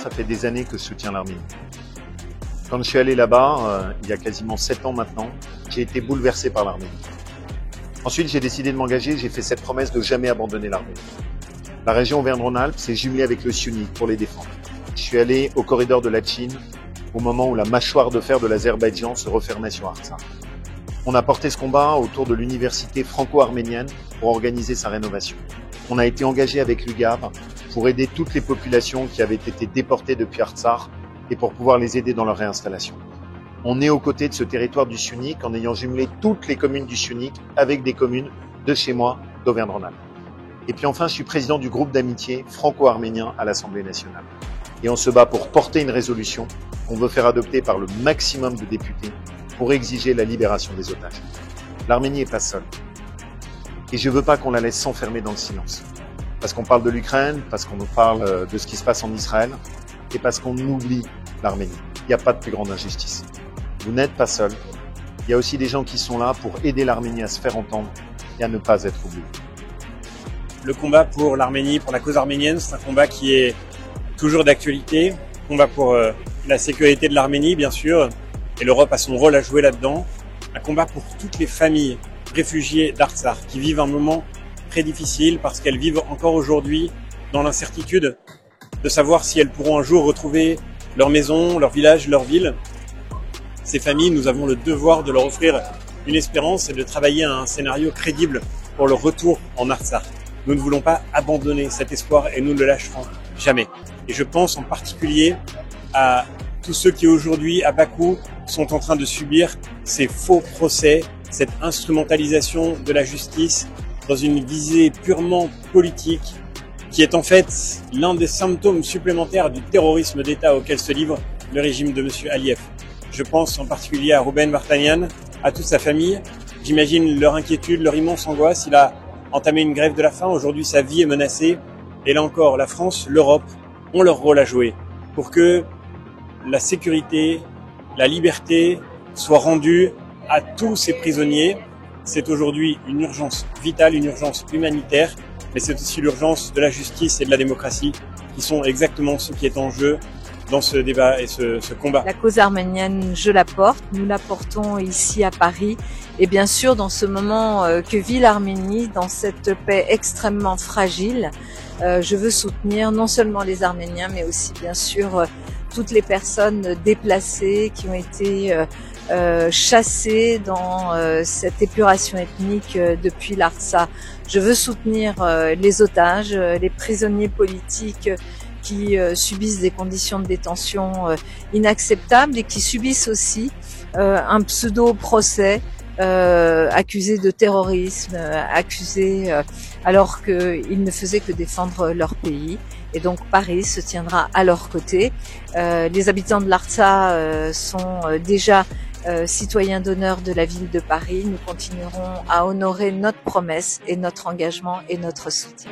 ça fait des années que je soutiens l'Arménie. Quand je suis allé là-bas, il y a quasiment 7 ans maintenant, j'ai été bouleversé par l'Arménie. Ensuite, j'ai décidé de m'engager, j'ai fait cette promesse de jamais abandonner l'Arménie. La région Auvergne-Rhône-Alpes s'est jumelée avec le Syunik pour les défendre. Je suis allé au corridor de Latchine au moment où la mâchoire de fer de l'Azerbaïdjan se refermait sur Artsakh. On a porté ce combat autour de l'université franco-arménienne pour organiser sa rénovation. On a été engagé avec l'UGAB pour aider toutes les populations qui avaient été déportées depuis Artsakh et pour pouvoir les aider dans leur réinstallation. On est aux côtés de ce territoire du Syunik en ayant jumelé toutes les communes du Syunik avec des communes de chez moi, d'Auvergne-Rhône-Alpes. Et puis enfin, je suis président du groupe d'amitié franco-arménien à l'Assemblée nationale. Et on se bat pour porter une résolution qu'on veut faire adopter par le maximum de députés pour exiger la libération des otages. L'Arménie n'est pas seule. Et je ne veux pas qu'on la laisse s'enfermer dans le silence. Parce qu'on parle de l'Ukraine, parce qu'on nous parle de ce qui se passe en Israël, et parce qu'on oublie l'Arménie. Il n'y a pas de plus grande injustice. Vous n'êtes pas seul. Il y a aussi des gens qui sont là pour aider l'Arménie à se faire entendre et à ne pas être oublié. Le combat pour l'Arménie, pour la cause arménienne, c'est un combat qui est toujours d'actualité. Combat pour la sécurité de l'Arménie, bien sûr, et l'Europe a son rôle à jouer là-dedans. Un combat pour toutes les familles réfugiées d'Artsakh qui vivent un moment très difficile parce qu'elles vivent encore aujourd'hui dans l'incertitude de savoir si elles pourront un jour retrouver leur maison, leur village, leur ville. Ces familles, nous avons le devoir de leur offrir une espérance et de travailler à un scénario crédible pour leur retour en Artsakh. Nous ne voulons pas abandonner cet espoir et nous ne le lâcherons jamais. Et je pense en particulier à tous ceux qui aujourd'hui, à Bakou, sont en train de subir ces faux procès, cette instrumentalisation de la justice dans une visée purement politique qui est en fait l'un des symptômes supplémentaires du terrorisme d'État auquel se livre le régime de M. Aliyev. Je pense en particulier à Rouben Vartanian, à toute sa famille. J'imagine leur inquiétude, leur immense angoisse. Il a entamé une grève de la faim. Aujourd'hui, sa vie est menacée. Et là encore, la France, l'Europe ont leur rôle à jouer pour que la sécurité, la liberté soient rendues à tous ces prisonniers. C'est aujourd'hui une urgence vitale, une urgence humanitaire, mais c'est aussi l'urgence de la justice et de la démocratie qui sont exactement ce qui est en jeu dans ce débat et ce combat. La cause arménienne, je la porte, nous la portons ici à Paris et bien sûr dans ce moment que vit l'Arménie, dans cette paix extrêmement fragile, je veux soutenir non seulement les Arméniens mais aussi bien sûr toutes les personnes déplacées qui ont été chassées dans cette épuration ethnique depuis l'Artsakh. Je veux soutenir les otages, les prisonniers politiques qui subissent des conditions de détention inacceptables et qui subissent aussi un pseudo-procès accusés de terrorisme, accusés alors qu'ils ne faisaient que défendre leur pays. Et donc Paris se tiendra à leur côté. Les habitants de l'Artsakh sont déjà citoyens d'honneur de la ville de Paris. Nous continuerons à honorer notre promesse et notre engagement et notre soutien.